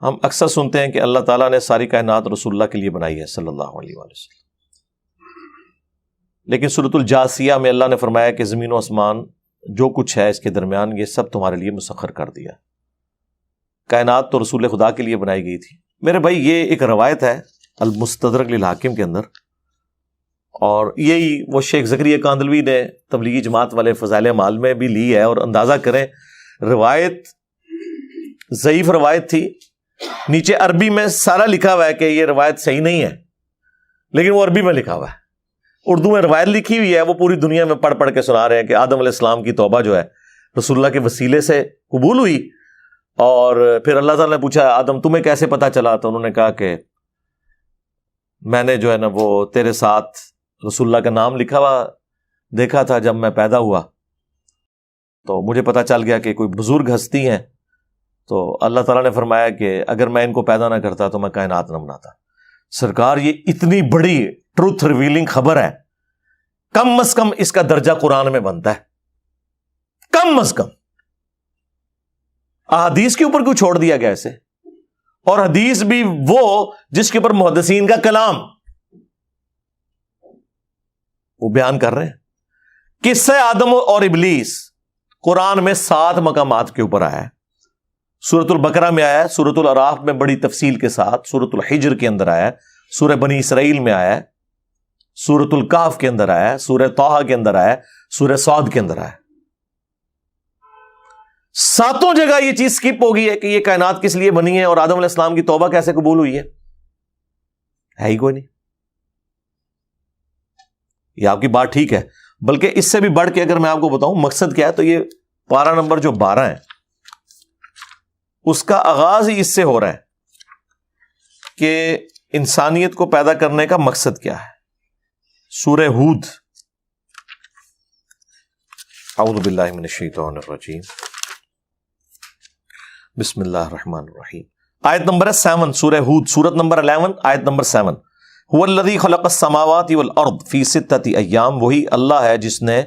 ہم اکثر سنتے ہیں کہ اللہ تعالیٰ نے ساری کائنات رسول اللہ کے لیے بنائی ہے صلی اللہ علیہ وآلہ وسلم، لیکن سورۃ الجاثیہ میں اللہ نے فرمایا کہ زمین و آسمان جو کچھ ہے اس کے درمیان یہ سب تمہارے لیے مسخر کر دیا. کائنات تو رسول خدا کے لیے بنائی گئی تھی. میرے بھائی یہ ایک روایت ہے المستدرک للحاکم کے اندر، اور یہی وہ شیخ زکریا کاندلوی نے تبلیغی جماعت والے فضائل اعمال میں بھی لی ہے. اور اندازہ کریں روایت ضعیف روایت تھی، نیچے عربی میں سارا لکھا ہوا ہے کہ یہ روایت صحیح نہیں ہے، لیکن وہ عربی میں لکھا ہوا ہے. اردو میں روایت لکھی ہوئی ہے، وہ پوری دنیا میں پڑھ پڑھ کے سنا رہے ہیں کہ آدم علیہ السلام کی توبہ جو ہے رسول اللہ کے وسیلے سے قبول ہوئی. اور پھر اللہ تعالیٰ نے پوچھا آدم تمہیں کیسے پتا چلا؟ تو انہوں نے کہا کہ میں نے جو ہے نا وہ تیرے ساتھ رسول اللہ کا نام لکھا ہوا دیکھا تھا جب میں پیدا ہوا، تو مجھے پتا چل گیا کہ کوئی بزرگ ہستی ہیں. تو اللہ تعالیٰ نے فرمایا کہ اگر میں ان کو پیدا نہ کرتا تو میں کائنات نہ بناتا. سرکار یہ اتنی بڑی ٹروتھ ریویلنگ خبر ہے، کم از کم اس کا درجہ قرآن میں بنتا ہے، کم از کم. احادیث کے اوپر کیوں چھوڑ دیا گیا اسے؟ اور حدیث بھی وہ جس کے اوپر محدثین کا کلام وہ بیان کر رہے ہیں. قصہ آدم اور ابلیس قرآن میں 7 مقامات کے اوپر آیا ہے. سورۃ البقرہ میں آیا ہے، سورۃ الاعراف میں بڑی تفصیل کے ساتھ، سورۃ الحجر کے اندر آیا ہے، سورہ بنی اسرائیل میں آیا ہے، سورۃ الکہف کے اندر آیا ہے، سورہ طٰہٰ کے اندر آیا ہے، سورہ صاد کے اندر آیا ہے. 7 جگہ یہ چیز سکپ ہو گئی ہے کہ یہ کائنات کس لیے بنی ہے اور آدم علیہ السلام کی توبہ کیسے قبول ہوئی ہے ہی کوئی نہیں. یہ آپ کی بات ٹھیک ہے، بلکہ اس سے بھی بڑھ کے اگر میں آپ کو بتاؤں مقصد کیا ہے، تو یہ پارہ نمبر جو 12 ہے اس کا آغاز ہی اس سے ہو رہا ہے کہ انسانیت کو پیدا کرنے کا مقصد کیا ہے. سورہ ہود، اعوذ باللہ من الشیطان الرجیم، بسم اللہ الرحمن الرحیم. آیت نمبر 7 سورہ ہود، سورت نمبر 11 آیت نمبر 7. هو الذی خلق السماوات والارض فی 6 ایام، وہی اللہ ہے جس نے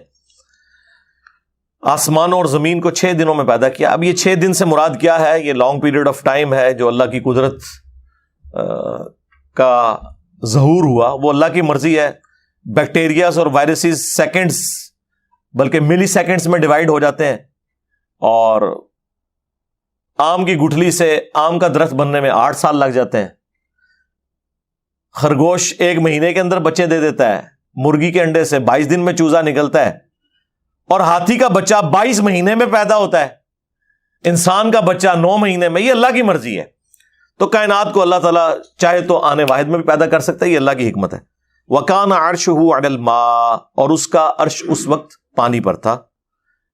آسمانوں اور زمین کو 6 دنوں میں پیدا کیا. اب یہ 6 دن سے مراد کیا ہے؟ یہ لانگ پیریڈ آف ٹائم ہے جو اللہ کی قدرت کا ظہور ہوا، وہ اللہ کی مرضی ہے. بیکٹیریاز اور وائرسز سیکنڈز بلکہ ملی سیکنڈز میں ڈیوائیڈ ہو جاتے ہیں، اور آم کی گٹھلی سے آم کا درخت بننے میں 8 سال لگ جاتے ہیں. خرگوش 1 مہینے کے اندر بچے دے دیتا ہے، مرغی کے انڈے سے 22 دن میں چوزا نکلتا ہے، اور ہاتھی کا بچہ 22 مہینے میں پیدا ہوتا ہے، انسان کا بچہ 9 مہینے میں. یہ اللہ کی مرضی ہے. تو کائنات کو اللہ تعالیٰ چاہے تو آنے واحد میں بھی پیدا کر سکتا ہے، یہ اللہ کی حکمت ہے. وَكَانَ عَرْشُهُ عَلَى الْمَاءِ، اور اس کا عرش اس وقت پانی پر تھا.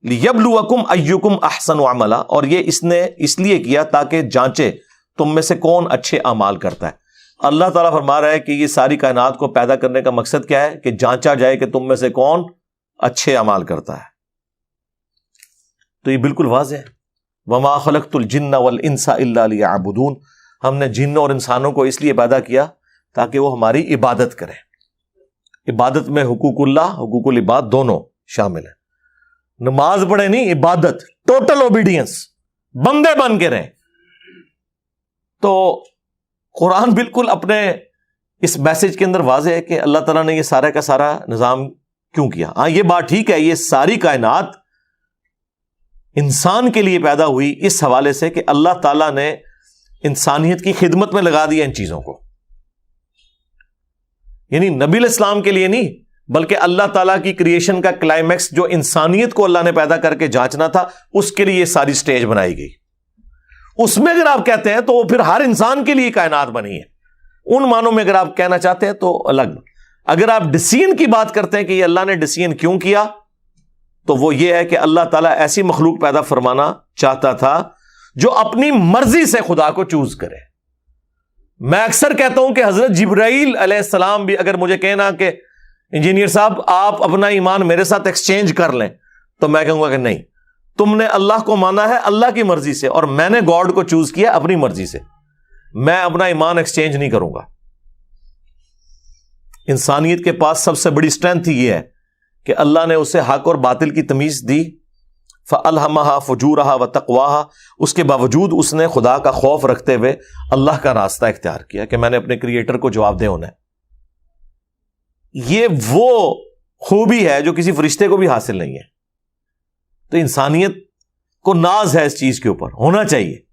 لِيَبْلُوَكُمْ أَيُّكُمْ أَحْسَنُ عَمَلًا، اور یہ اس نے اس لیے کیا تاکہ جانچے تم میں سے کون اچھے اعمال کرتا ہے. اللہ تعالیٰ فرما رہا ہے کہ یہ ساری کائنات کو پیدا کرنے کا مقصد کیا ہے؟ کہ جانچا جائے کہ تم میں سے کون اچھے اعمال کرتا ہے. تو یہ بالکل واضح ہے. وَمَا خَلَقْتُ الْجِنَّ وَالْإِنسَ إِلَّا لِيَعْبُدُونَ، ہم نے جن اور انسانوں کو اس لیے پیدا کیا تاکہ وہ ہماری عبادت کریں. عبادت میں حقوق اللہ، حقوق العباد دونوں شامل ہیں. نماز پڑھے نہیں، عبادت، ٹوٹل اوبیڈینس، بندے بن کے رہیں. تو قرآن بالکل اپنے اس میسج کے اندر واضح ہے کہ اللہ تعالیٰ نے یہ سارا کا سارا نظام کیوں کیا. ہاں یہ بات ٹھیک ہے، یہ ساری کائنات انسان کے لیے پیدا ہوئی اس حوالے سے کہ اللہ تعالیٰ نے انسانیت کی خدمت میں لگا دیا ان چیزوں کو. یعنی نبی علیہ السلام کے لیے نہیں، بلکہ اللہ تعالیٰ کی کریشن کا کلائمیکس جو انسانیت کو اللہ نے پیدا کر کے جانچنا تھا، اس کے لیے یہ ساری سٹیج بنائی گئی. اس میں اگر آپ کہتے ہیں تو وہ پھر ہر انسان کے لیے کائنات بنی ہے. ان معنوں میں اگر آپ کہنا چاہتے ہیں تو الگ. اگر آپ ڈسیزن کی بات کرتے ہیں کہ یہ اللہ نے ڈسیزن کیوں کیا، تو وہ یہ ہے کہ اللہ تعالیٰ ایسی مخلوق پیدا فرمانا چاہتا تھا جو اپنی مرضی سے خدا کو چوز کرے. میں اکثر کہتا ہوں کہ حضرت جبرائیل علیہ السلام بھی اگر مجھے کہنا کہ انجینئر صاحب آپ اپنا ایمان میرے ساتھ ایکسچینج کر لیں، تو میں کہوں گا کہ نہیں، تم نے اللہ کو مانا ہے اللہ کی مرضی سے، اور میں نے گاڈ کو چوز کیا اپنی مرضی سے. میں اپنا ایمان ایکسچینج نہیں کروں گا. انسانیت کے پاس سب سے بڑی اسٹرینتھ یہ ہے کہ اللہ نے اسے حق اور باطل کی تمیز دی. فَأَلْهَمَهَا فُجُورَهَا وَتَقْوَاهَا، اس کے باوجود اس نے خدا کا خوف رکھتے ہوئے اللہ کا راستہ اختیار کیا کہ میں نے اپنے کریٹر کو جواب دہ ہونا ہے۔ یہ وہ خوبی ہے جو کسی فرشتے کو بھی حاصل نہیں ہے۔ تو انسانیت کو ناز ہے اس چیز کے اوپر، ہونا چاہیے